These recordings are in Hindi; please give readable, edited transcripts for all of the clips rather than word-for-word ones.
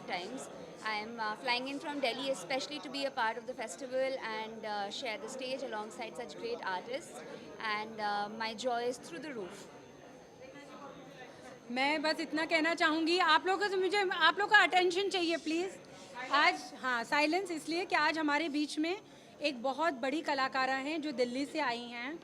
Navbharat Times. I am flying in from Delhi especially to be a part of the festival and share the stage alongside such great artists. And my joy is through the roof. मैं बस इतना कहना चाहूँगी, आप लोगों से मुझे आप लोगों का अटेंशन चाहिए प्लीज़। आज हाँ, साइलेंस इसलिए कि आज हमारे बीच में एक बहुत बड़ी कलाकारा हैं जो दिल्ली से आई हैं,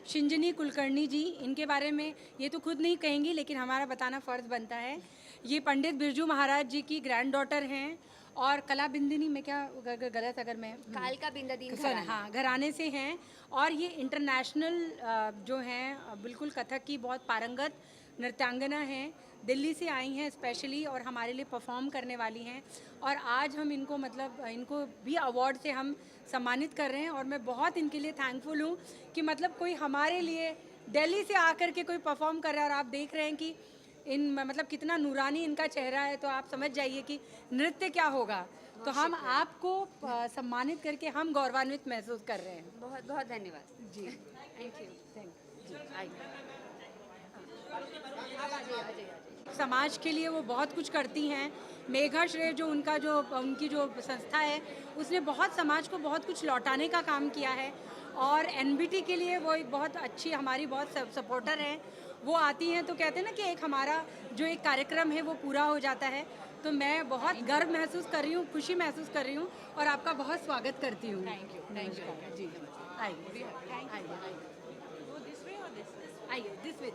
शिंजनी कुलकर्णी जी। इनके बारे में ये तो खुद नहीं कहेंगी, लेकिन हमारा बताना फ़र्ज़ बनता है। ये पंडित बिरजू महाराज जी की ग्रैंड डॉटर हैं और कला बिंदिनी में क्या गलत अगर मैं कालका बिंदादीन सर हाँ घराने से हैं। और ये इंटरनेशनल जो हैं बिल्कुल कथक की बहुत पारंगत नृत्यांगना हैं, दिल्ली से आई हैं स्पेशली और हमारे लिए परफॉर्म करने वाली हैं। और आज हम इनको मतलब इनको भी अवार्ड से हम सम्मानित कर रहे हैं और मैं बहुत इनके लिए थैंकफुल हूँ कि मतलब कोई हमारे लिए दिल्ली से आकर के कोई परफॉर्म कर रहा है। और आप देख रहे हैं कि इन मतलब कितना नूरानी इनका चेहरा है, तो आप समझ जाइए कि नृत्य क्या होगा। तो हम आपको सम्मानित करके हम गौरवान्वित महसूस कर रहे हैं। बहुत बहुत धन्यवाद जी, थैंक यू। समाज के लिए वो बहुत कुछ करती हैं। मेघा श्रेय जो उनकी जो संस्था है, उसने बहुत समाज को बहुत कुछ लौटाने का काम किया है। और एनबीटी के लिए वो एक बहुत अच्छी हमारी बहुत सपोर्टर हैं। वो आती हैं तो कहते हैं ना कि एक हमारा जो एक कार्यक्रम है वो पूरा हो जाता है। तो मैं बहुत गर्व महसूस कर रही हूँ, खुशी महसूस कर रही हूँ और आपका बहुत स्वागत करती हूँ। थैंक यू जी। आइए आइए दिस वे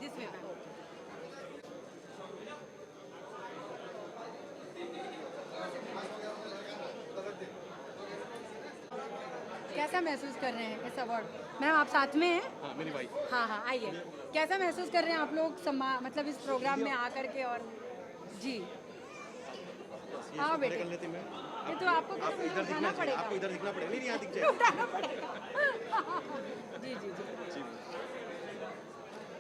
कैसा महसूस कर रहे हैं इस अवार्ड? मैम आप साथ में हैं? हाँ, मेरी वाइफ। हाँ आइए। कैसा महसूस कर रहे हैं आप लोग मतलब इस प्रोग्राम में आकर के? और जी हाँ बेटे, कर लेते मैं। ये तो आपको आप इधर दिखना पड़ेगा, आपको इधर दिखना पड़ेगा, नहीं यहाँ दिख जाए। उठाना पड़ेगा। जी जी जी।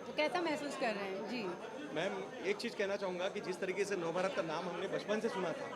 तो कैसा महसूस कर रहे हैं? जी मैम, एक चीज़ कहना चाहूँगा कि जिस तरीके से नवभारत का नाम हमने बचपन से सुना था,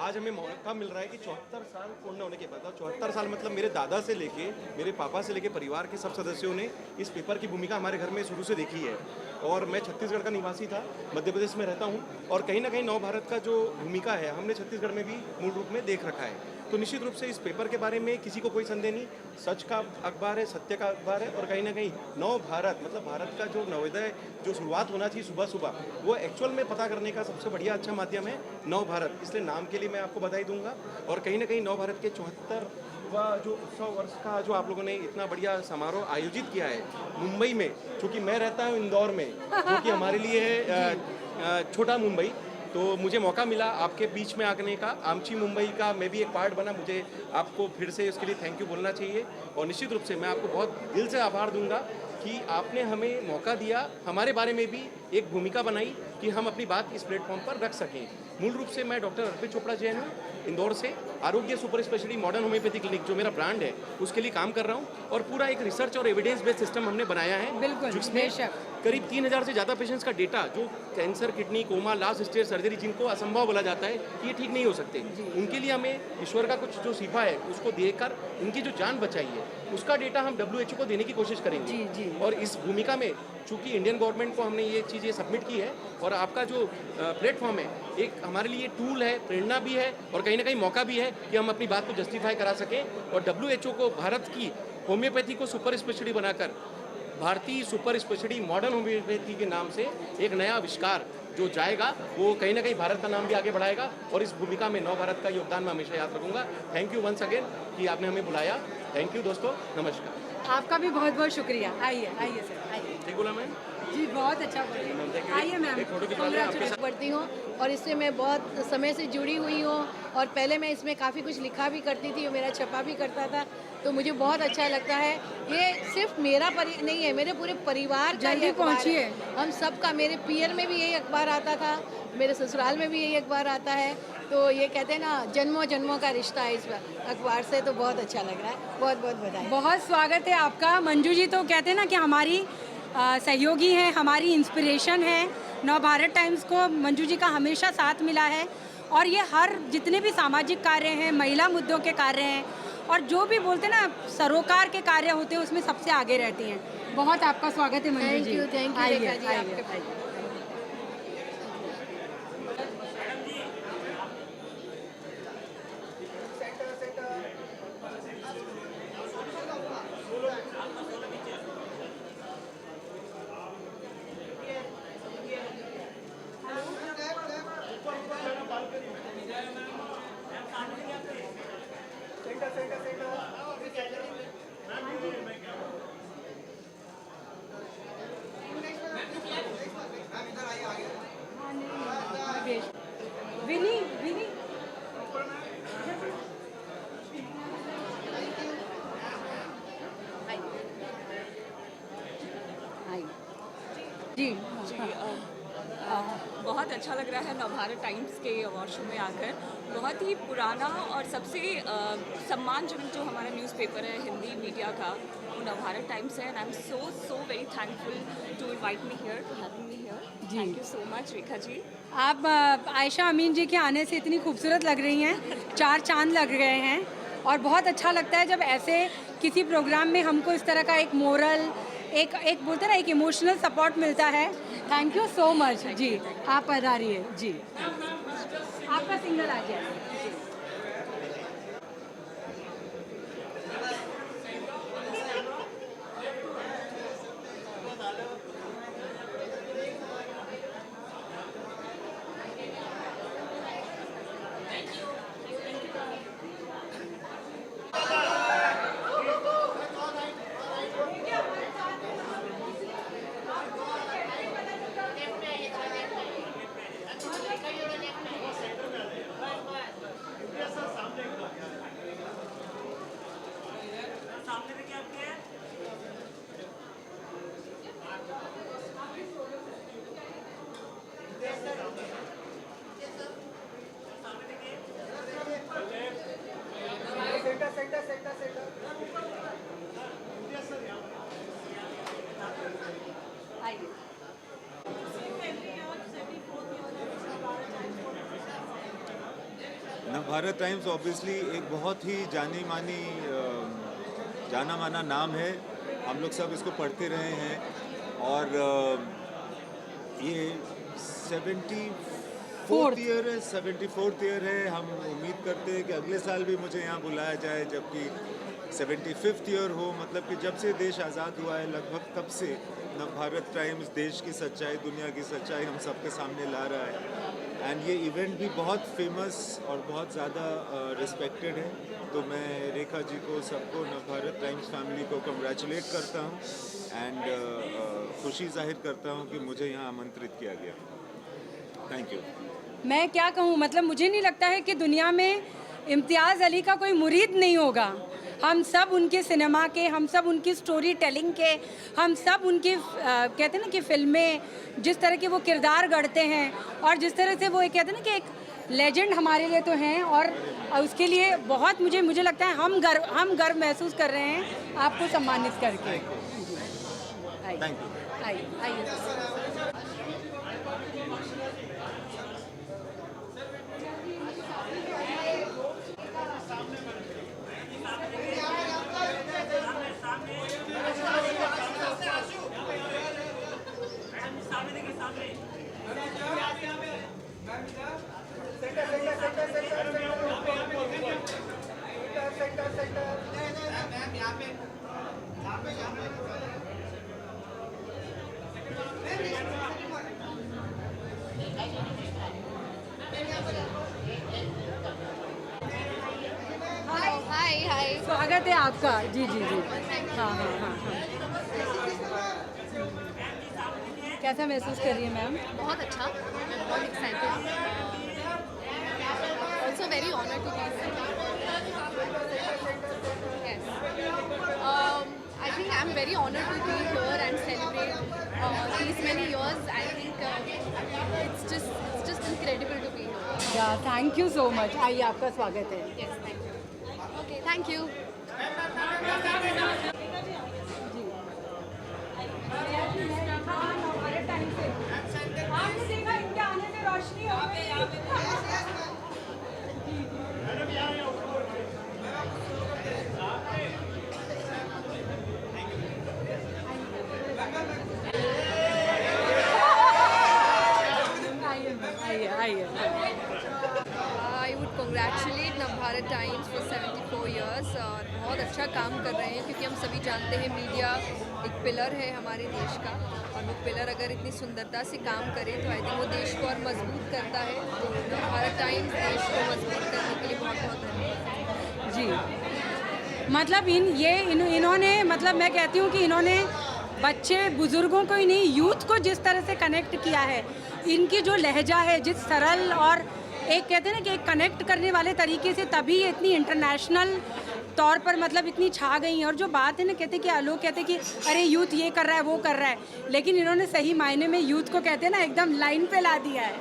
आज हमें मौका मिल रहा है कि 74 साल पूर्ण होने के बाद, 74 साल मतलब मेरे दादा से लेके मेरे पापा से लेके परिवार के सब सदस्यों ने इस पेपर की भूमिका हमारे घर में शुरू से देखी है। और मैं छत्तीसगढ़ का निवासी था, मध्य प्रदेश में रहता हूँ और कहीं ना कहीं नवभारत का जो भूमिका है हमने छत्तीसगढ़ में भी मूल रूप में देख रखा है। तो निश्चित रूप से इस पेपर के बारे में किसी को कोई संदेह नहीं, सच का अखबार है, सत्य का अखबार है। और कहीं ना कहीं नव भारत मतलब भारत का जो नवोदय जो शुरुआत होना चाहिए सुबह सुबह, वो एक्चुअल में पता करने का सबसे बढ़िया अच्छा माध्यम है नव भारत। इसलिए नाम के लिए मैं आपको बधाई दूंगा। और कहीं ना कहीं नव भारत के 74वां जो उत्सव वर्ष का जो आप लोगों ने इतना बढ़िया समारोह आयोजित किया है मुंबई में, चूँकि मैं रहता हूँ इंदौर में, जो कि हमारे लिए है छोटा मुंबई, तो मुझे मौका मिला आपके बीच में आने का। आमची मुंबई का मैं भी एक पार्ट बना, मुझे आपको फिर से इसके लिए थैंक यू बोलना चाहिए। और निश्चित रूप से मैं आपको बहुत दिल से आभार दूंगा कि आपने हमें मौका दिया, हमारे बारे में भी एक भूमिका बनाई कि हम अपनी बात इस प्लेटफॉर्म पर रख सकें। मूल रूप से मैं डॉक्टर अर्पित चोपड़ा जैन हूँ, इंदौर से आरोग्य super speciality modern homeopathy clinic जो मेरा ब्रांड है उसके लिए काम कर रहा हूँ। और पूरा एक रिसर्च और एविडेंस बेस्ड सिस्टम हमने बनाया है, बिल्कुल, जिसमें करीब 3000 से ज़्यादा पेशेंट्स का डेटा, जो cancer, kidney, coma, last stage surgery जिनको असंभव बोला जाता है कि ये ठीक नहीं हो सकते, उनके लिए हमें ईश्वर का कुछ जो सिफा है उसको देकर उनकी जो जान बचाई है उसका डेटा हम WHO को देने की कोशिश करेंगे। और इस भूमिका में चूँकि इंडियन गवर्नमेंट को हमने ये चीज़ें सबमिट की है और आपका जो प्लेटफॉर्म है एक हमारे लिए टूल है, प्रेरणा भी है और कहीं ना कहीं मौका भी है कि हम अपनी बात को जस्टिफाई करा सकें। और WHO को भारत की होम्योपैथी को सुपर स्पेशलिटी बनाकर भारतीय सुपर स्पेशलिटी मॉडर्न होम्योपैथी के नाम से एक नया आविष्कार जो जाएगा, वो कहीं ना कहीं भारत का नाम भी आगे बढ़ाएगा। और इस भूमिका में नव भारत का योगदान मैं हमेशा याद रखूंगा। थैंक यू वंस अगेन कि आपने हमें बुलाया। थैंक यू दोस्तों, नमस्कार। आपका भी बहुत बहुत शुक्रिया। आइए आइए सर, आइए। ठीक बोला मैम? जी बहुत अच्छा बोलिए। आइए मैम, एक फोटो खिंचवा लें आपके साथ। पढ़ती हूँ और इससे मैं बहुत समय से जुड़ी हुई हूँ और पहले मैं इसमें काफ़ी कुछ लिखा भी करती थी और मेरा छपा भी करता था, तो मुझे बहुत अच्छा लगता है। ये सिर्फ मेरा नहीं है, मेरे पूरे परिवार का जल्दी पहुँचिए। हम सब का, मेरे पियर में भी यही अखबार आता था, मेरे ससुराल में भी यही अखबार आता है। तो ये कहते हैं ना जन्मों जन्मों का रिश्ता है इस अखबार से, तो बहुत अच्छा लग रहा है। बहुत बहुत बधाई। बहुत स्वागत है आपका। मंजू जी तो कहते हैं ना कि हमारी सहयोगी हैं, हमारी इंस्पिरेशन है। नवभारत टाइम्स को मंजू जी का हमेशा साथ मिला है और ये हर जितने भी सामाजिक कार्य हैं, महिला मुद्दों के कार्य हैं और जो भी बोलते हैं ना सरोकार के कार्य होते हैं उसमें सबसे आगे रहती हैं। बहुत आपका स्वागत है मंजू जी। थैंक यू रेखा जी, आपके बहुत अच्छा लग रहा है नवभारत टाइम्स के अवार्ड शो में आकर। बहुत ही पुराना और सबसे सम्मानजनक जो हमारा न्यूज़पेपर है हिंदी मीडिया का, वो नवभारत टाइम्स है। And I am so very thankful to invite me here, to having me here. Thank you so much Rekha ji. आप आयशा अमीन जी के आने से इतनी खूबसूरत लग रही हैं, 4 चांद लग गए हैं, और बहुत अच्छा लगता है जब ऐसे किसी प्रोग्राम में हमको इस तरह का एक मोरल, एक बोलते ना, एक इमोशनल सपोर्ट मिलता है। थैंक यू सो मच जी। आप पधारिए जी, आपका सिंगल आ जाए। नवभारत टाइम्स ऑब्वियसली एक बहुत ही जाना माना नाम है। हम लोग सब इसको पढ़ते रहे हैं, और ये 74th ईयर है। हम उम्मीद करते हैं कि अगले साल भी मुझे यहाँ बुलाया जाए, जबकि 75th ईयर हो। मतलब कि जब से देश आज़ाद हुआ है लगभग तब से नवभारत टाइम्स देश की सच्चाई, दुनिया की सच्चाई हम सबके सामने ला रहा है। एंड ये इवेंट भी बहुत फेमस और बहुत ज़्यादा रिस्पेक्टेड है। तो मैं रेखा जी को, सबको, नवभारत टाइम्स फैमिली को कंग्रेचुलेट करता हूँ एंड खुशी जाहिर करता हूँ कि मुझे यहाँ आमंत्रित किया गया। Thank you. मैं क्या कहूँ, मतलब मुझे नहीं लगता है कि दुनिया में इम्तियाज़ अली का कोई मुरीद नहीं होगा। हम सब उनके सिनेमा के, हम सब उनकी स्टोरी टेलिंग के, हम सब उनकी कहते हैं ना कि फिल्में जिस तरह के वो किरदार गढ़ते हैं, और जिस तरह से वो एक कहते हैं ना कि एक लेजेंड हमारे लिए तो हैं, और उसके लिए बहुत मुझे लगता है हम गर्व महसूस कर रहे हैं आपको सम्मानित करके। Thank you. आइए। हाय स्वागत है आपका जी। हाँ। कैसा महसूस कर रही है मैम? बहुत अच्छा, बहुत excited, also very honoured to be yes. I think I'm very honored to be here and celebrate these many years. I think it's just incredible to be here. या थैंक यू सो मच। आइए, आपका स्वागत है। Yes, thank you. Okay, thank you. आपने देखा इनके आने से रोशनी हो गई। आइए। I would congratulate Navbharat times for 74 years। और बहुत अच्छा काम कर रहे हैं, क्योंकि हम सभी जानते हैं मीडिया एक पिलर है हमारे देश का, और वो पिलर अगर इतनी सुंदरता से काम करे तो आई थिंक वो देश को और मजबूत करता है। तो नवभारत टाइम्स देश को मजबूत करने के लिए बहुत बहुत धन्यवाद जी। मतलब इन्होंने मतलब मैं कहती हूँ कि इन्होंने बच्चे बुज़ुर्गों को ही नहीं, यूथ को जिस तरह से कनेक्ट किया है, इनकी जो लहजा है, जिस सरल और एक कहते हैं ना कि एक कनेक्ट करने वाले तरीके से, तभी ये इतनी इंटरनेशनल तौर पर मतलब इतनी छा गई हैं। और जो बात है ना, कहते कि लोग कहते कि अरे यूथ ये कर रहा है वो कर रहा है, लेकिन इन्होंने सही मायने में यूथ को कहते हैं ना एकदम लाइन पे ला दिया है।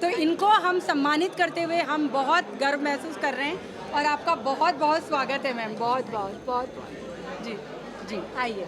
तो इनको हम सम्मानित करते हुए हम बहुत गर्व महसूस कर रहे हैं और आपका बहुत बहुत स्वागत है मैम, बहुत बहुत बहुत बहुत। जी जी, आइए।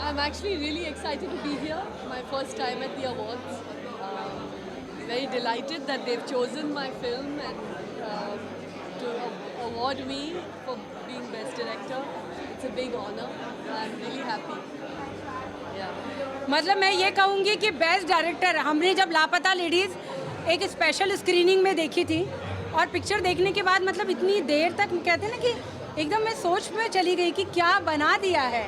I'm actually really excited to be here. My first time at the awards. Very delighted that they've chosen my film and to award me for being Best Director. It's a big honor. I'm really happy. Yeah. मतलब मैं ये कहूँगी कि बेस्ट डायरेक्टर हमने जब लापता लेडीज़ एक स्पेशल स्क्रीनिंग में देखी थी और पिक्चर देखने के बाद मतलब इतनी देर तक कहते हैं ना कि एकदम मैं सोच में चली गई कि क्या बना दिया है।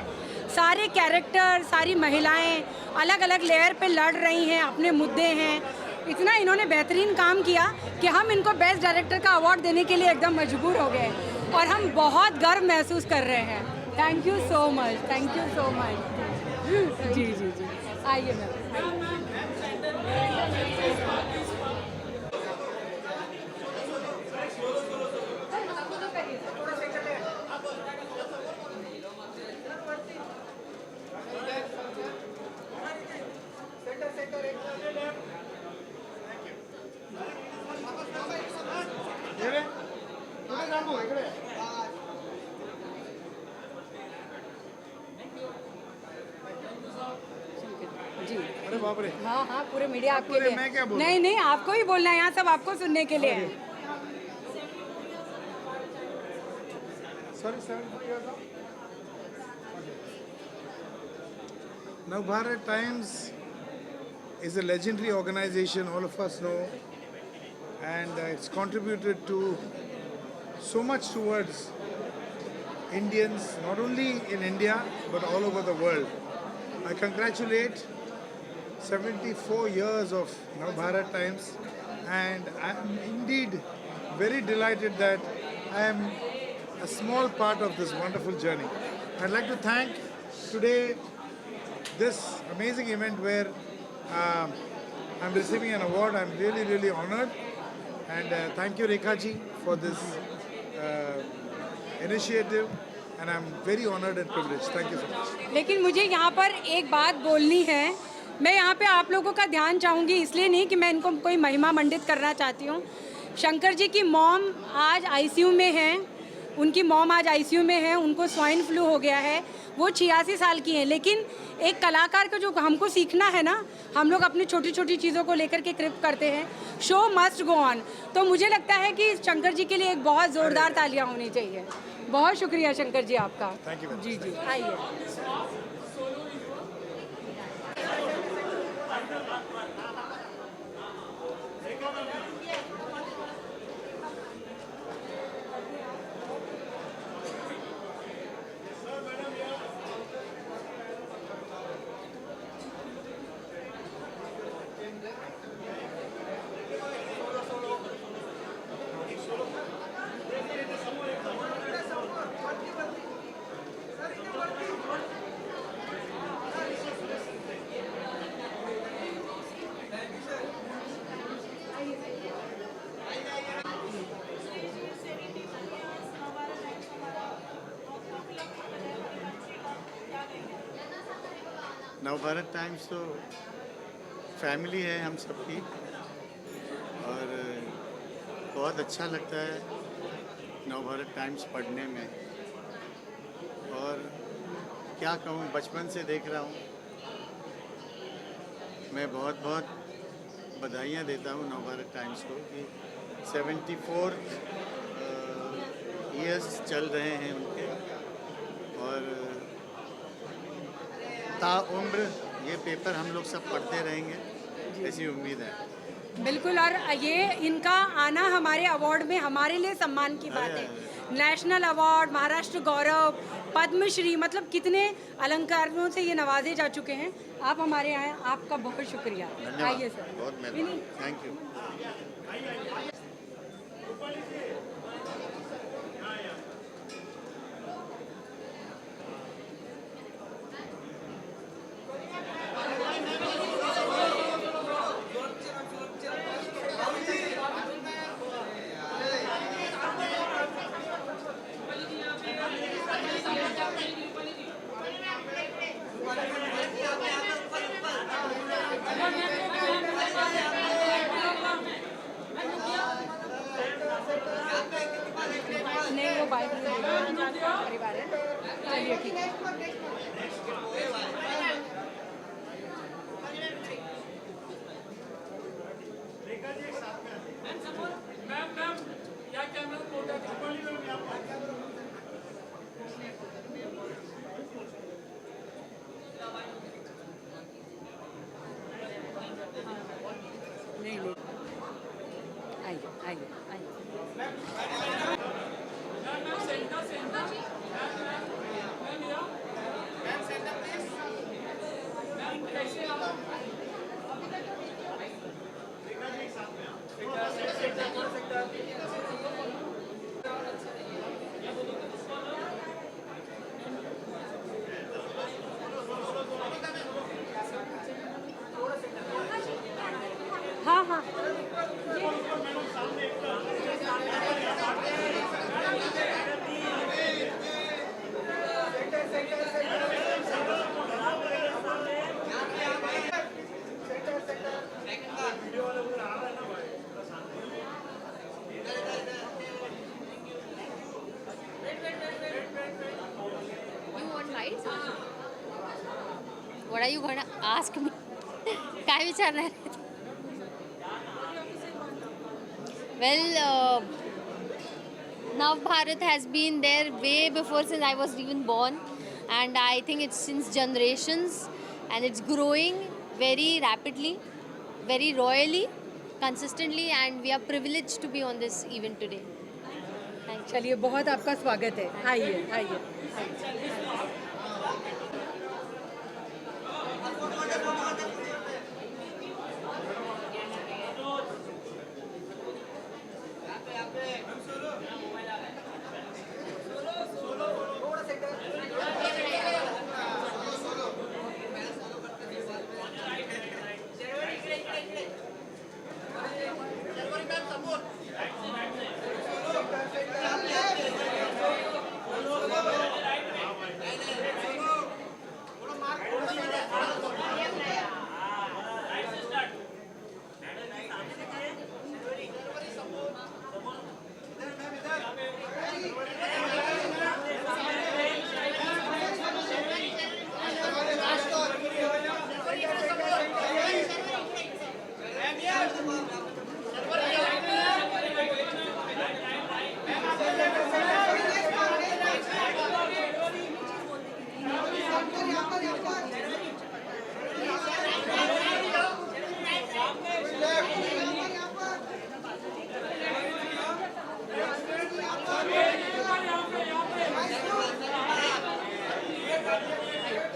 सारे कैरेक्टर, सारी महिलाएं अलग अलग लेयर पे लड़ रही हैं, अपने मुद्दे हैं। इतना इन्होंने बेहतरीन काम किया कि हम इनको बेस्ट डायरेक्टर का अवार्ड देने के लिए एकदम मजबूर हो गए और हम बहुत गर्व महसूस कर रहे हैं। Thank you so much, thank you so much. जी जी जी, आइए मैम। अरे बाप रे। हाँ हाँ, पूरे मीडिया आपके लिए। मैं क्या बोलूं? नहीं नहीं, आपको ही बोलना है, यहाँ सब आपको सुनने के लिए है। Sorry, 74 years old. Navbharat Times is a legendary organization, all of us know, and it's contributed to so much towards Indians, not only in India but all over the world. I congratulate 74 years of Navbharat Times, and I am indeed very delighted that I am a small part of this wonderful journey. I'd like to thank today this amazing event where I'm receiving an award. I'm really, really honored, and thank you Rekha ji for this initiative, and I'm very honored and privileged. Thank you so much. लेकिन मुझे यहाँ पर एक बात बोलनी है। मैं यहाँ पे आप लोगों का ध्यान चाहूँगी, इसलिए नहीं कि मैं इनको कोई महिमा मंडित करना चाहती हूँ। शंकर जी की मॉम आज आईसीयू में हैं, उनकी मॉम आज आईसीयू में है, उनको स्वाइन फ्लू हो गया है। वो 86 साल की हैं, लेकिन एक कलाकार का जो हमको सीखना है ना, हम लोग अपनी छोटी छोटी चीज़ों को लेकर के कृप करते हैं। Show must go on. तो मुझे लगता है कि शंकर जी के लिए एक बहुत ज़ोरदार तालियां होनी चाहिए। बहुत शुक्रिया शंकर जी आपका। Thank you very much. जी जी, आइए। नवभारत टाइम्स तो फैमिली है हम सबकी, और बहुत अच्छा लगता है नवभारत टाइम्स पढ़ने में। और क्या कहूँ, बचपन से देख रहा हूँ। मैं बहुत बहुत बधाइयाँ देता हूँ नवभारत टाइम्स को कि 74 ईयर्स चल रहे हैं उनके, और ताउम्र ये पेपर हम लोग सब पढ़ते रहेंगे, ऐसी उम्मीद है। बिल्कुल, और ये इनका आना हमारे अवार्ड में हमारे लिए सम्मान की बात है। नेशनल अवार्ड, महाराष्ट्र गौरव, पद्मश्री, मतलब कितने अलंकारों से ये नवाजे जा चुके हैं। आप हमारे आए, आपका बहुत शुक्रिया। आइए सर। बहुत मेहरबानी, थैंक यू। नहीं, वो बाइक परिवार है। चलिए ठीक है। नहीं नहीं, आइए आइए आइए। हाँ हाँ, You want lights? What are you gonna ask me? काय विचारणार आहे? Well, Nav Bharat has been there way before since I was even born, and I think it's since generations, and it's growing very rapidly, very royally, consistently, and we are privileged to be on this event today. Thank you. चलिए, बहुत आपका स्वागत है। आइए आइए।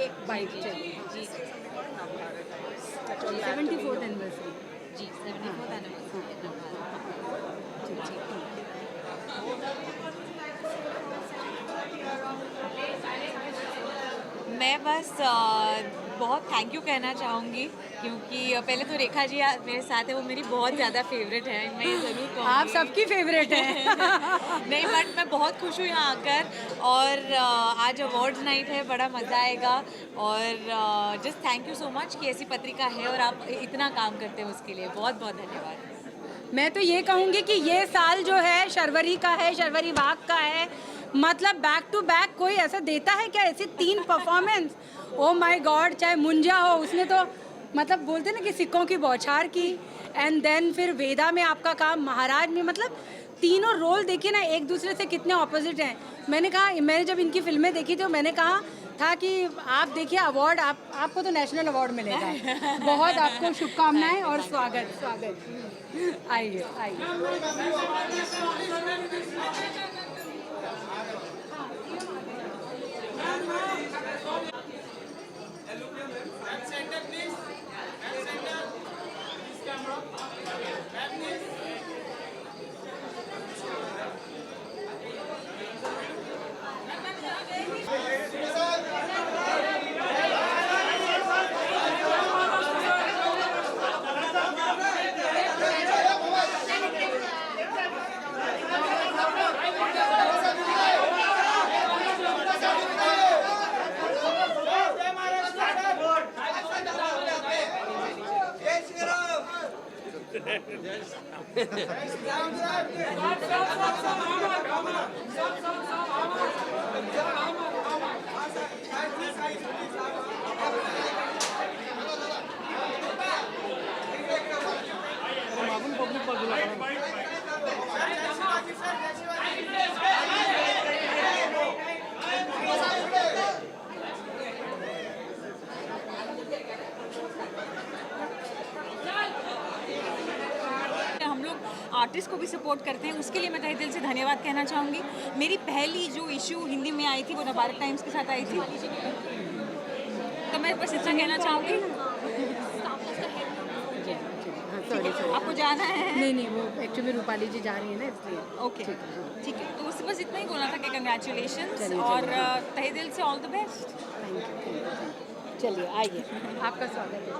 एक बाइक चलिए जी। 74th एनिवर्सरी जी 74th anniversary. मैं बस बहुत थैंक यू कहना चाहूँगी, क्योंकि पहले तो रेखा जी मेरे साथ है, वो मेरी बहुत ज़्यादा फेवरेट है, मैं ये ज़रूर कहूँगी। आप सबकी फेवरेट है। नहीं, बट मैं बहुत खुश हूँ यहाँ आकर, और आज अवार्ड्स नाइट है, बड़ा मज़ा आएगा, और just thank you so much कि ऐसी पत्रिका है और आप इतना काम करते हैं उसके लिए बहुत बहुत धन्यवाद। मैं तो ये कहूँगी कि ये साल जो है शर्वरी का है, शर्वरी वाघ का है, मतलब बैक टू बैक कोई ऐसा देता है क्या, ऐसी 3 परफॉर्मेंस? ओ माय गॉड, चाहे मुंजा हो, उसने तो मतलब बोलते ना कि सिक्कों की बौछार की, एंड देन फिर वेदा में आपका काम, महाराज में, मतलब तीनों रोल देखिए ना, एक दूसरे से कितने ऑपोजिट हैं। मैंने कहा, मैंने जब इनकी फिल्में देखी तो मैंने कहा था कि आप देखिए अवार्ड आपको तो नेशनल अवार्ड मिलेगा। बहुत आपको शुभकामनाएं और स्वागत स्वागत। आइए आइए। हम लोग आर्टिस्ट को भी सपोर्ट करते हैं, उसके लिए मैं तहे दिल से धन्यवाद कहना चाहूँगी। मेरी पहली जो इशू हिंदी में आई थी वो नवभारत टाइम्स के साथ आई थी, तो मैं बस इतना कहना चाहूँगी। आपको जाना है? नहीं वो एक्चुअली रूपाली जी जा रही है ना, इसलिए। ओके ठीक है, तो उससे बस इतना ही बोलना था कि कंग्रेचुलेशंस और तहे दिल से all the best. Thank you. चलिए आइए, आपका स्वागत है।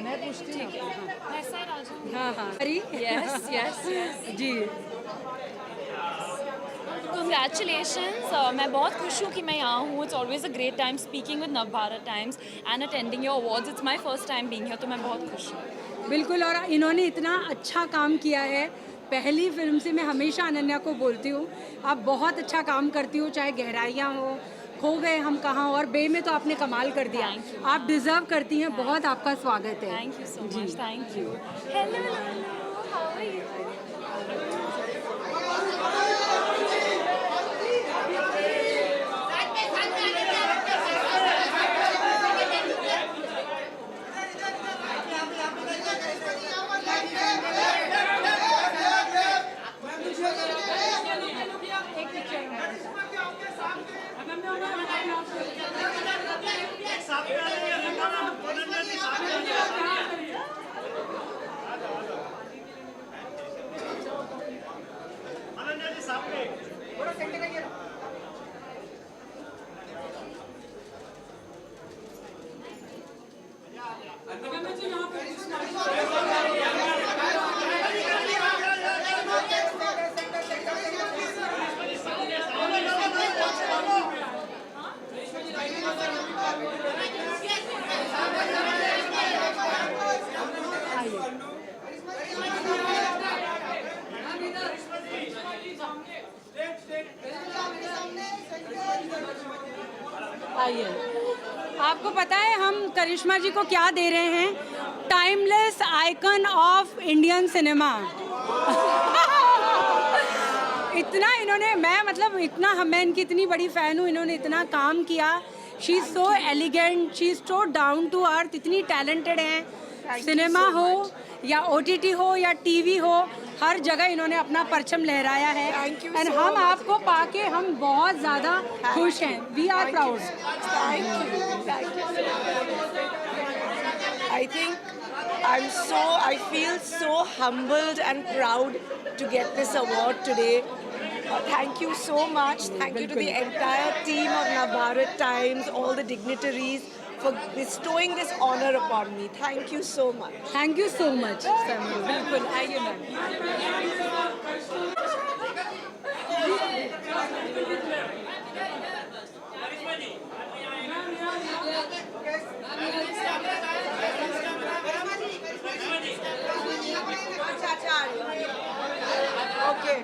मैं पूछती हूँ। हाँ अरे यस यस यस जी। कंग्रेचुलेशंस, मैं बहुत खुश हूँ कि मैं यहाँ हूँ। It's always a great time speaking with Navbharat times and attending your awards. It's my first time being here, तो मैं बहुत खुश हूँ। बिल्कुल, और इन्होंने इतना अच्छा काम किया है। पहली फिल्म से मैं हमेशा अनन्या को बोलती हूँ, आप बहुत अच्छा काम करती हो, चाहे गहराइयाँ हो, खो गए हम कहाँ, और बे में तो आपने कमाल कर दिया। आप डिजर्व करती हैं। बहुत आपका स्वागत है। Thank you so much. Thank you. Hello how are you? आइए। आपको पता है हम करिश्मा जी को क्या दे रहे हैं? Timeless icon of Indian cinema. इतना इन्होंने, मैं मतलब इतना, मैं इनकी इतनी बड़ी फ़ैन हूँ, इन्होंने इतना काम किया। She is so elegant, she is so down to earth, इतनी टैलेंटेड हैं। सिनेमा हो या OTT हो या TV हो, हर जगह इन्होंने अपना परचम लहराया है। एंड हम आपको पाके हम बहुत ज़्यादा खुश हैं। We are proud. I think I feel so humbled and proud to get this award today. Thank you so much. Thank you to the entire team of Navbharat Times, all the dignitaries for bestowing this honor upon me. Thank you so much. Thank you so much. बिल्कुल, आइए मैम। Okay.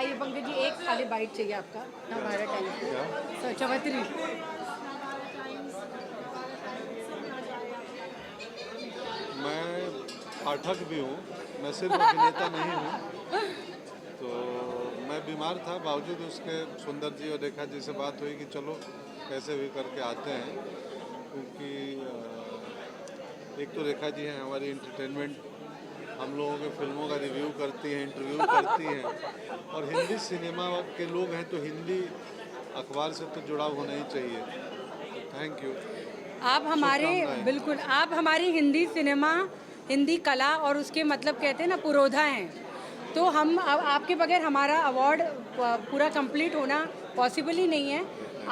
आइए पंकज जी, एक खाली बाइट चाहिए आपका नवभारत टाइम्स चवतरी। मैं पाठक भी हूँ, मैं सिर्फ अभिनेता नहीं हूँ। तो मैं बीमार था, बावजूद उसके सुंदर जी और रेखा जी से बात हुई कि चलो कैसे भी करके आते हैं, क्योंकि एक तो रेखा जी हैं हमारी एंटरटेनमेंट, हम लोगों के फिल्मों का रिव्यू करती हैं, इंटरव्यू करती हैं, और हिंदी सिनेमा के लोग हैं तो हिंदी अखबार से तो जुड़ाव होना ही चाहिए। तो थैंक यू। आप हमारे, बिल्कुल, आप हमारी हिंदी सिनेमा, हिंदी कला और उसके मतलब कहते हैं ना पुरोधा हैं। तो हम आपके बगैर हमारा अवार्ड पूरा कंप्लीट होना पॉसिबल ही नहीं है।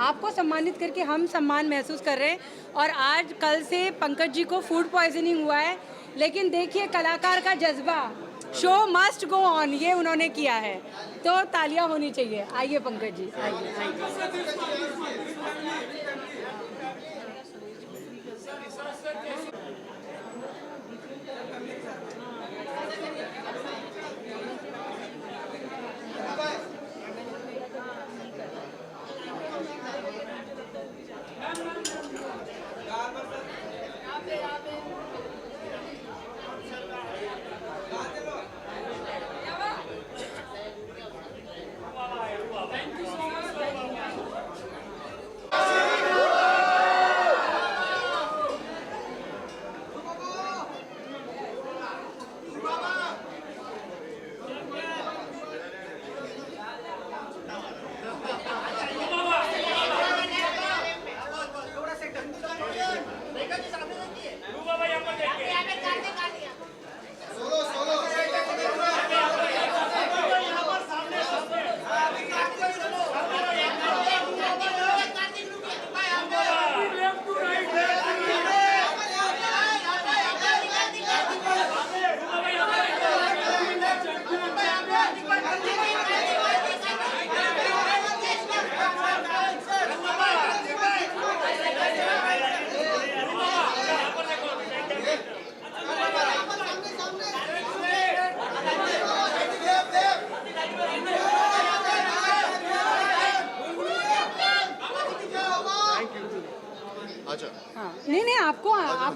आपको सम्मानित करके हम सम्मान महसूस कर रहे हैं। और आज कल से पंकज जी को फूड पॉइजनिंग हुआ है, लेकिन देखिए कलाकार का जज्बा, शो मस्ट गो ऑन, ये उन्होंने किया है, तो तालियां होनी चाहिए। आइए पंकज जी, आइए आइए।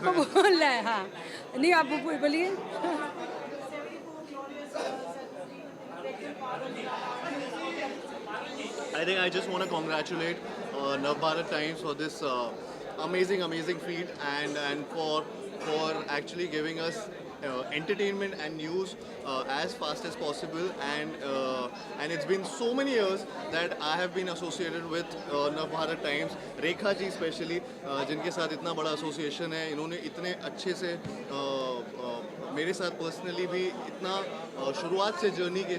आपको बोलना है, हाँ नहीं आप बोलिए। I think I just want to congratulate Navbharat Times for this amazing feat and for actually giving us entertainment and news as fast as possible and it's been so many years that I have been associated with Navbharat Times. Rekha ji especially जिनके साथ इतना बड़ा एसोसिएशन है, इन्होंने इतने अच्छे से मेरे साथ पर्सनली भी इतना शुरुआत से जर्नी के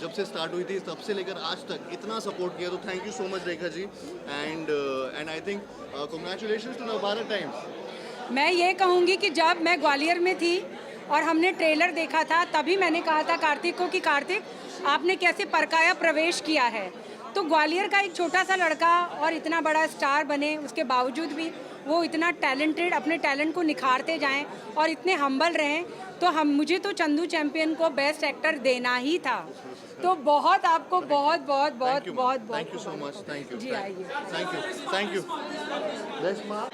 जब से स्टार्ट हुई थी तब से लेकर आज तक इतना सपोर्ट किया, तो thank you so much Rekha ji and I think congratulations to Navbharat Times. मैं ये कहूँगी कि जब मैं ग्वालियर में थी और हमने ट्रेलर देखा था तभी मैंने कहा था कार्तिक को कि कार्तिक आपने कैसे परकाया प्रवेश किया है। तो ग्वालियर का एक छोटा सा लड़का और इतना बड़ा स्टार बने, उसके बावजूद भी वो इतना टैलेंटेड अपने टैलेंट को निखारते जाएं और इतने हम्बल रहें, तो मुझे तो चंदू चैंपियन को बेस्ट एक्टर देना ही था। तो बहुत आपको बहुत बहुत बहुत बहुत बहुत thank you so much, thank you जी, आइए थैंक यू बेस्ट मार्क।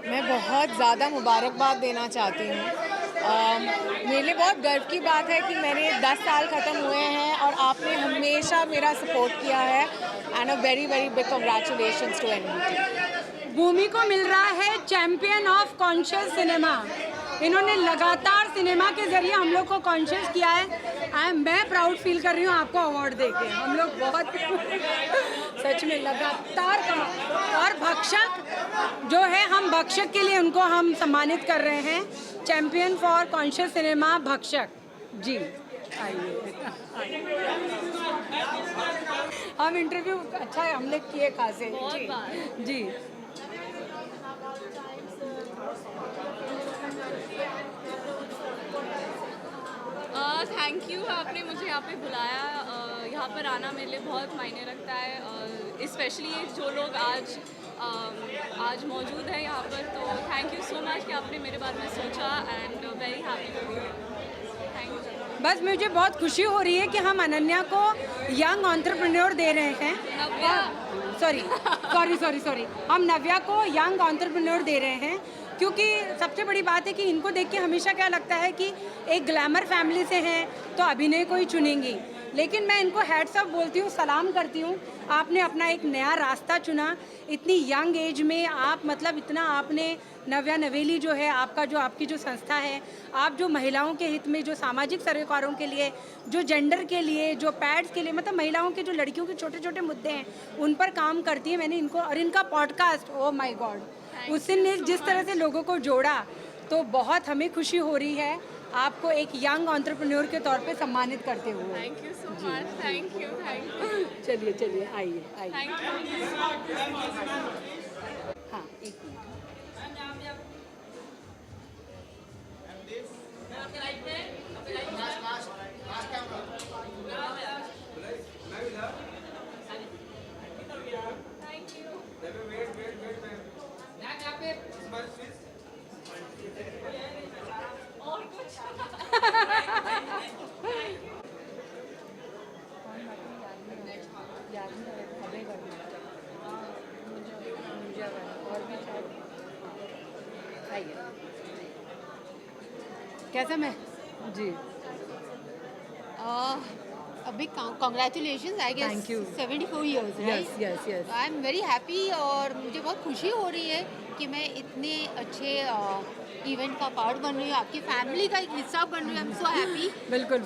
मैं बहुत ज़्यादा मुबारकबाद देना चाहती हूँ। मेरे लिए बहुत गर्व की बात है कि मैंने 10 साल ख़त्म हुए हैं और आपने हमेशा मेरा सपोर्ट किया है and a very big congratulations to NBT. Bhumi को मिल रहा है चैंपियन ऑफ कॉन्शियस सिनेमा। इन्होंने लगातार सिनेमा के जरिए हम लोग को कॉन्शियस किया है। मैं प्राउड फील कर रही हूँ आपको अवार्ड देके। हम लोग बहुत सच में लगातार का, और भक्षक जो है, हम भक्षक के लिए उनको हम सम्मानित कर रहे हैं, चैंपियन फॉर कॉन्शियस सिनेमा भक्षक जी। आइए हम इंटरव्यू अच्छा है हमने किए खासे जी। थैंक यू, आपने मुझे यहाँ पे बुलाया। यहाँ पर आना मेरे लिए बहुत मायने रखता है, स्पेशली जो लोग आज मौजूद हैं यहाँ पर। तो थैंक यू सो मच कि आपने मेरे बारे में सोचा and very happy to be here. Thank you. बस मुझे बहुत खुशी हो रही है कि हम अनन्या को यंग एंटरप्रेन्योर दे रहे हैं। सॉरी हम नव्या को यंग एंटरप्रेन्योर दे रहे हैं, क्योंकि सबसे बड़ी बात है कि इनको देख के हमेशा क्या लगता है कि एक ग्लैमर फैमिली से हैं तो अभिनय को ही चुनेंगी, लेकिन मैं इनको हैट्स ऑफ बोलती हूँ, सलाम करती हूँ। आपने अपना एक नया रास्ता चुना इतनी यंग एज में। आप मतलब इतना आपने नव्या नवेली जो है आपकी जो संस्था है, आप जो महिलाओं के हित में, जो सामाजिक सरोकारों के लिए, जो जेंडर के लिए, जो पैड्स के लिए, मतलब महिलाओं के जो लड़कियों के छोटे छोटे मुद्दे हैं उन पर काम करती है। मैंने इनको और इनका पॉडकास्ट, ओ माय गॉड, उसने जिस तरह से लोगों को जोड़ा, तो बहुत हमें खुशी हो रही है आपको एक यंग एंटरप्रेन्योर के तौर पे सम्मानित करते हुए। Thank you so much, thank you. चलिए आइए। Thank you. हाँ, एक मिनट। और कुछ आइए। कैसा मैं जी A big congratulations, I guess. Thank you. 74 years, right? yes. I am very happy और मुझे बहुत खुशी हो रही है कि मैं इतने अच्छे इवेंट का पार्ट बन रही हूँ, आपकी फैमिली का एक हिस्सा बन रही हूँ। आई एम सो हैप्पी। बिल्कुल।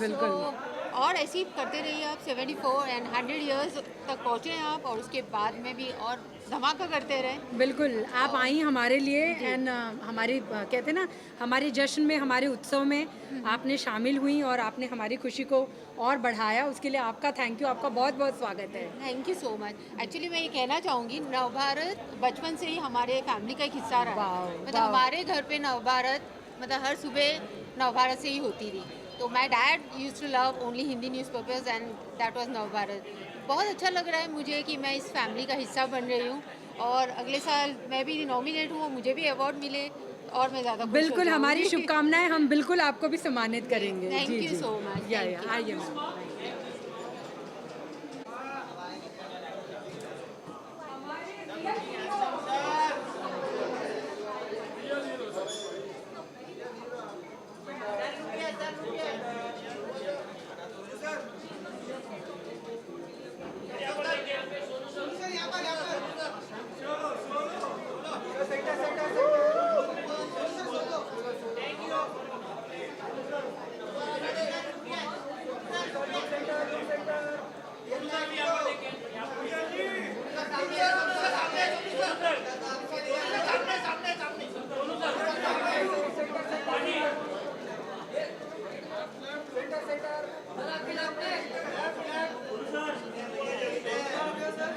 और ऐसे ही करते रहिए आप, 74 एंड 100 इयर्स तक पहुँचे आप, और उसके बाद में भी और धमाका करते रहें। बिल्कुल, आप आई हमारे लिए एंड हमारी कहते हैं ना, हमारे जश्न में, हमारे उत्सव में आपने शामिल हुई और आपने हमारी खुशी को और बढ़ाया। उसके लिए आपका थैंक यू, आपका बहुत बहुत स्वागत है। Thank you so much. Actually मैं ये कहना चाहूँगी, नवभारत बचपन से ही हमारे फैमिली का एक हिस्सा रहा है। मतलब हमारे घर पे नवभारत, मतलब हर सुबह नवभारत से ही होती थी। तो my dad use to love only Hindi newspapers and that was Navbharat. बहुत अच्छा लग रहा है मुझे कि मैं इस फैमिली का हिस्सा बन रही हूँ, और अगले साल मैं भी नॉमिनेट हूँ, मुझे भी अवार्ड मिले और मैं ज़्यादा बिल्कुल, हमारी शुभकामनाएं, हम बिल्कुल आपको भी सम्मानित करेंगे। Thank you so much. आइए मैम।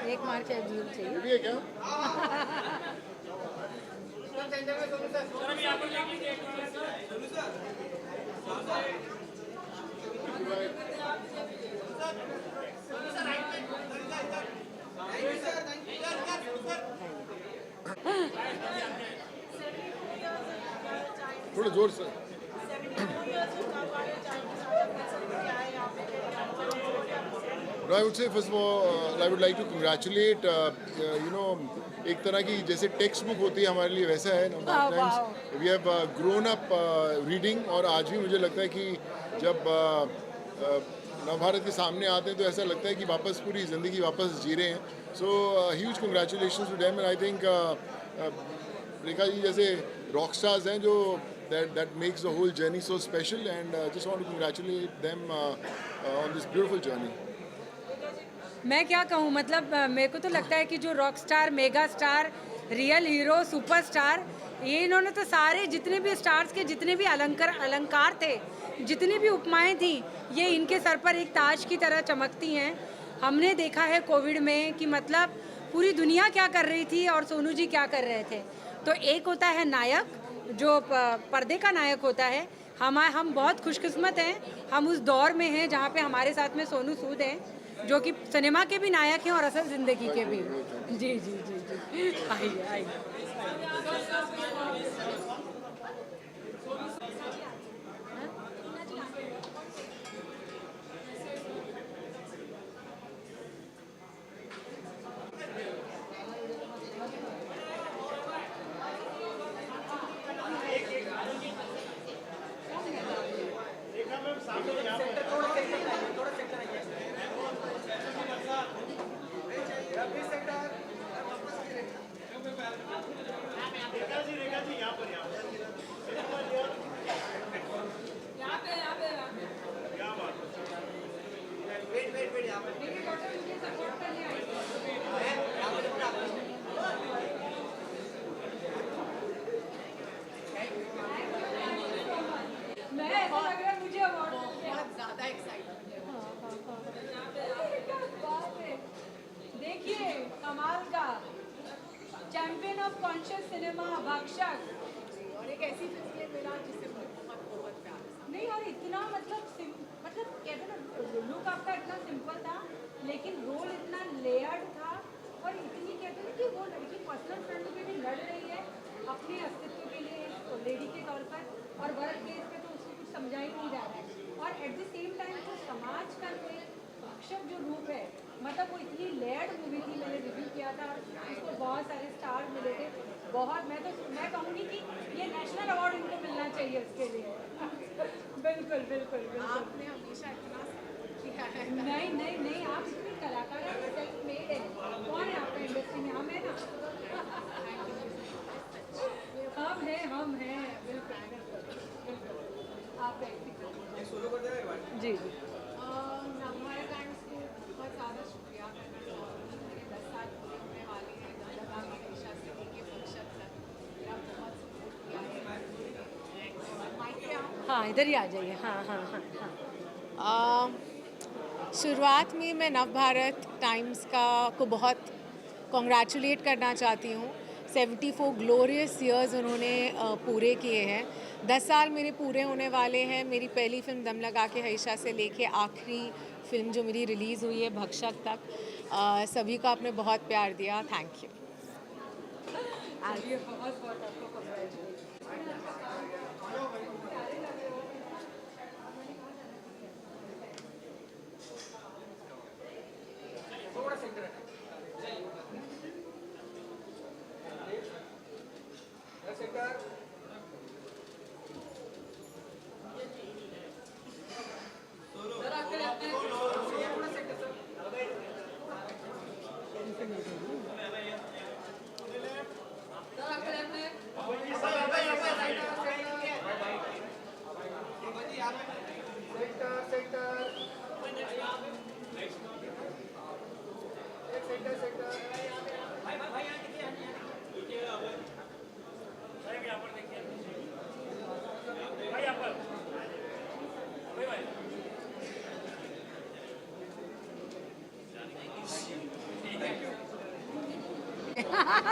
एक मार के चाहिए क्या? थोड़ा जोर से। No, I would say first of all, I would like to congratulate, एक तरह की जैसे टेक्स्ट बुक होती है हमारे लिए, वैसा है Navbharat Times. We have grown up reading, और आज भी मुझे लगता है कि जब नवभारत के सामने आते हैं तो ऐसा लगता है कि वापस पूरी ज़िंदगी वापस जी रहे हैं। So huge congratulations to them, and I think Rekha ji जैसे रॉक स्टार्स हैं जो that makes the whole journey so special, and just want to congratulate them on this beautiful journey. मैं क्या कहूँ, मतलब मेरे को तो लगता है कि जो rock star, mega star, real hero, superstar, ये इन्होंने तो सारे जितने भी स्टार्स के जितने भी अलंकार थे, जितनी भी उपमाएं थी, ये इनके सर पर एक ताज की तरह चमकती हैं। हमने देखा है कोविड में कि मतलब पूरी दुनिया क्या कर रही थी और सोनू जी क्या कर रहे थे। तो एक होता है नायक, जो पर्दे का नायक होता है। हम बहुत खुशकिस्मत हैं, हम उस दौर में हैं जहाँ पे हमारे साथ में सोनू सूद हैं, जो कि सिनेमा के भी नायक हैं और असल ज़िंदगी के भी। जी आइए। देखिए कमाल का चैंपियन ऑफ कॉन्शियस सिनेमा भक्षक, और एक ऐसी फिल्म मिला जिससे बहुत प्यार नहीं, और इतना मतलब कहते ना, लुक आपका इतना सिंपल था लेकिन रोल इतना लेयर्ड था, और इतनी कहते हैं कि वो लड़की पर्सनल फ्रंट पे भी लड़ रही है अपने अस्तित्व के लिए लेडी के तौर पर, और वर्क केस पे तो उसको कुछ समझा ही नहीं जा रहा है, और एट द सेम टाइम जो समाज का भक्षक जो रूप है, मतलब वो इतनी लेयर्ड मूवी थी। मैंने रिव्यू किया था, उसको बहुत सारे स्टार मिले थे, बहुत मैं कहूँगी कि ये नेशनल अवार्ड इनको मिलना चाहिए उसके लिए। बिल्कुल बिल्कुल बिल्कुल। आपने हमेशा इतना किया है। नहीं आप इतने कलाकार हैं, सेल्फ मेड है। कौन है आपका इंडस्ट्री में? हम है ना। हम हैं बिल्कुल बिल्कुल। आप जी जी। नवभारत टाइम्स को बहुत ज़्यादा शुक्रिया करना चाहूँगी। मेरे 10 साल पूरे होने वाले हैं। दादा की हमेशा से लेके फंक्शन तक मेरा बहुत सपोर्ट किया है। माइक पे आप हाँ इधर ही आ जाइए। हाँ। शुरुआत में मैं नवभारत टाइम्स को बहुत कॉन्ग्रेचुलेट करना चाहती हूँ। 74 ग्लोरियस ईयर्स उन्होंने पूरे किए हैं। 10 साल मेरे पूरे होने वाले हैं। मेरी पहली फिल्म दम लगा के हईशा से लेके आखिरी फिल्म जो मेरी रिलीज़ हुई है भक्षक तक, सभी को आपने बहुत प्यार दिया। Thank you.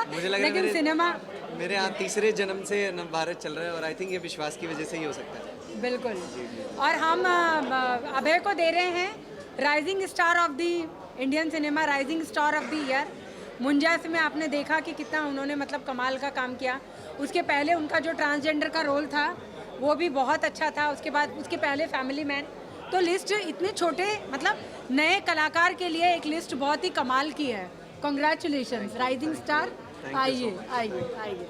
मुझे लग रहा है लेकिन सिनेमा मेरे यहाँ तीसरे जन्म से नवभारत चल रहा है और आई थिंक ये विश्वास की वजह से ही हो सकता है। बिल्कुल। और हम अभय को दे रहे हैं rising star of the Indian cinema, rising star of the year. मुंजास में आपने देखा कि कितना उन्होंने मतलब कमाल का काम किया। उसके पहले उनका जो ट्रांसजेंडर का रोल था वो भी बहुत अच्छा था। उसके बाद उसके पहले फैमिली मैन। तो लिस्ट इतने छोटे मतलब नए कलाकार के लिए एक लिस्ट बहुत ही कमाल की है। Congratulations rising star. आइए आइए आइए।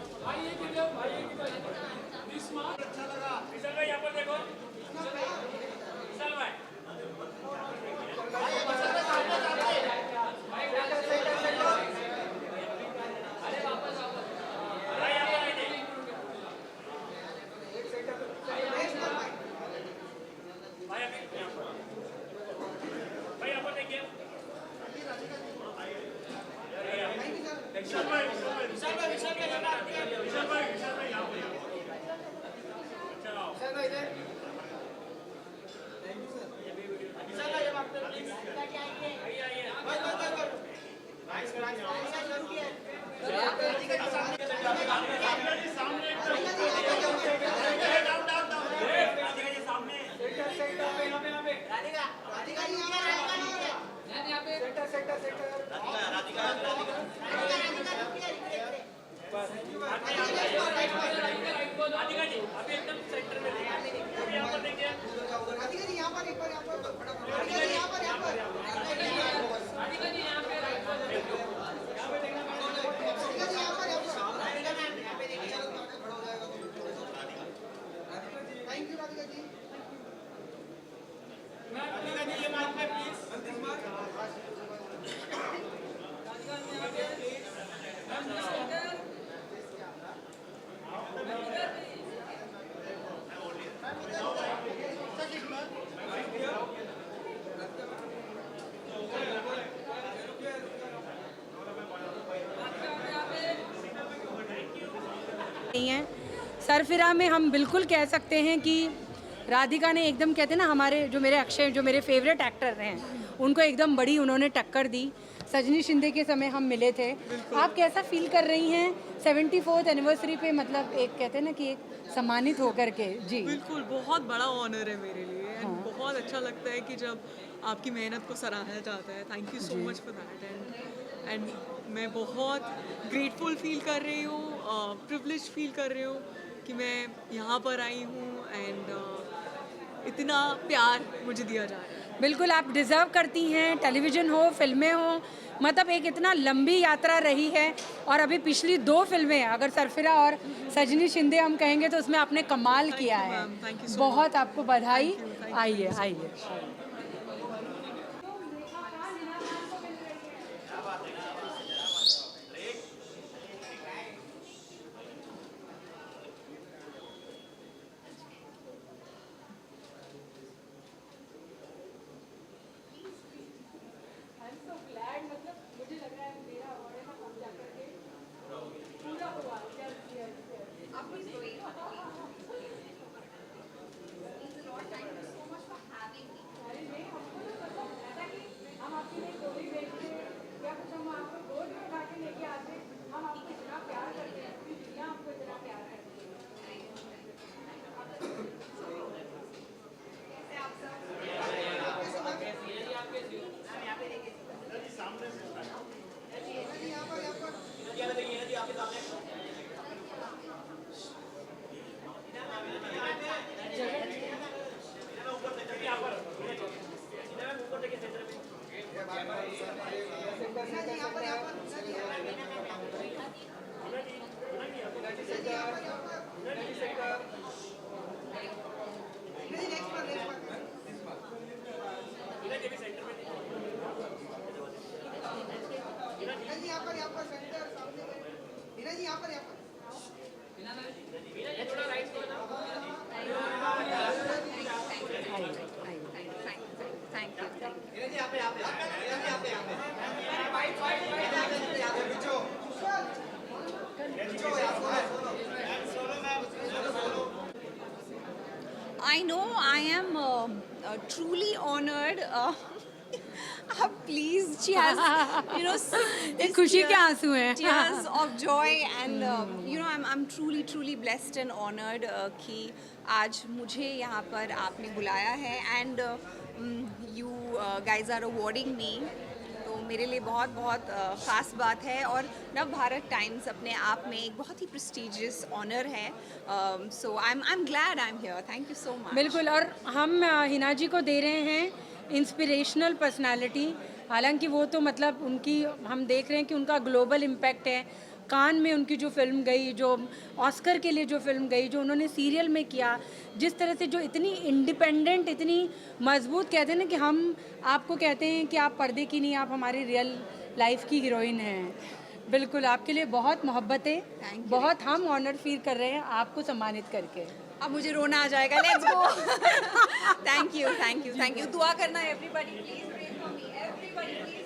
नहीं है। सरफिरा में हम बिल्कुल कह सकते हैं कि राधिका ने एकदम कहते हैं ना, हमारे जो मेरे अक्षय जो मेरे फेवरेट एक्टर हैं उनको एकदम बड़ी उन्होंने टक्कर दी। सजनी शिंदे के समय हम मिले थे। आप कैसा फील कर रही हैं 74th एनिवर्सरी पे, मतलब एक कहते हैं ना कि एक सम्मानित होकर के? जी बिल्कुल, बहुत बड़ा ऑनर है मेरे लिए एंड बहुत अच्छा लगता है कि जब आपकी मेहनत को सराहा जाता है। Thank you so much for that and मैं बहुत ग्रेटफुल फील कर रही हूँ, प्रिविलेज फील कर रही हूँ कि मैं यहाँ पर आई हूँ एंड इतना प्यार मुझे दिया जा रहा है। बिल्कुल आप डिज़र्व करती हैं, टेलीविज़न हो, फिल्में हो, मतलब एक इतना लंबी यात्रा रही है। और अभी पिछली 2 फिल्में अगर सरफिरा और सजनी शिंदे हम कहेंगे तो उसमें आपने कमाल किया है। बहुत आपको बधाई। आइए आइए। I know I am truly honored. Please, she has, एक खुशी के आंसू हैं। tears of joy, and I'm truly blessed and honored कि आज मुझे यहाँ पर आपने बुलाया है, and you guys are awarding me. तो मेरे लिए बहुत बहुत ख़ास बात है। और नव भारत टाइम्स अपने आप में एक बहुत ही प्रेस्टिजियस ऑनर है। So I am glad I am here. Thank you so much. बिल्कुल, और हम हिना जी को दे रहे हैं इंस्पिरेशनल पर्सनालिटी। हालांकि वो तो मतलब उनकी हम देख रहे हैं कि उनका ग्लोबल इम्पैक्ट है। कान में उनकी जो फिल्म गई, जो ऑस्कर के लिए जो फिल्म गई, जो उन्होंने सीरियल में किया, जिस तरह से जो इतनी इंडिपेंडेंट, इतनी मजबूत, कहते हैं ना कि हम आपको कहते हैं कि आप पर्दे की नहीं, आप हमारी रियल लाइफ की हीरोइन हैं। बिल्कुल, आपके लिए बहुत मोहब्बत है, बहुत हम ऑनर फील कर रहे हैं आपको सम्मानित करके। अब मुझे रोना आ जाएगा। Let's go. Thank you. दुआ करना everybody, please pray for me, everybody please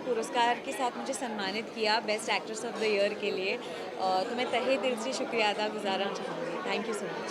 पुरस्कार के साथ मुझे सम्मानित किया best actress of the year के लिए, तो मैं तहे दिल से शुक्रिया अदा गुजारना चाहूँगी। Thank you so much.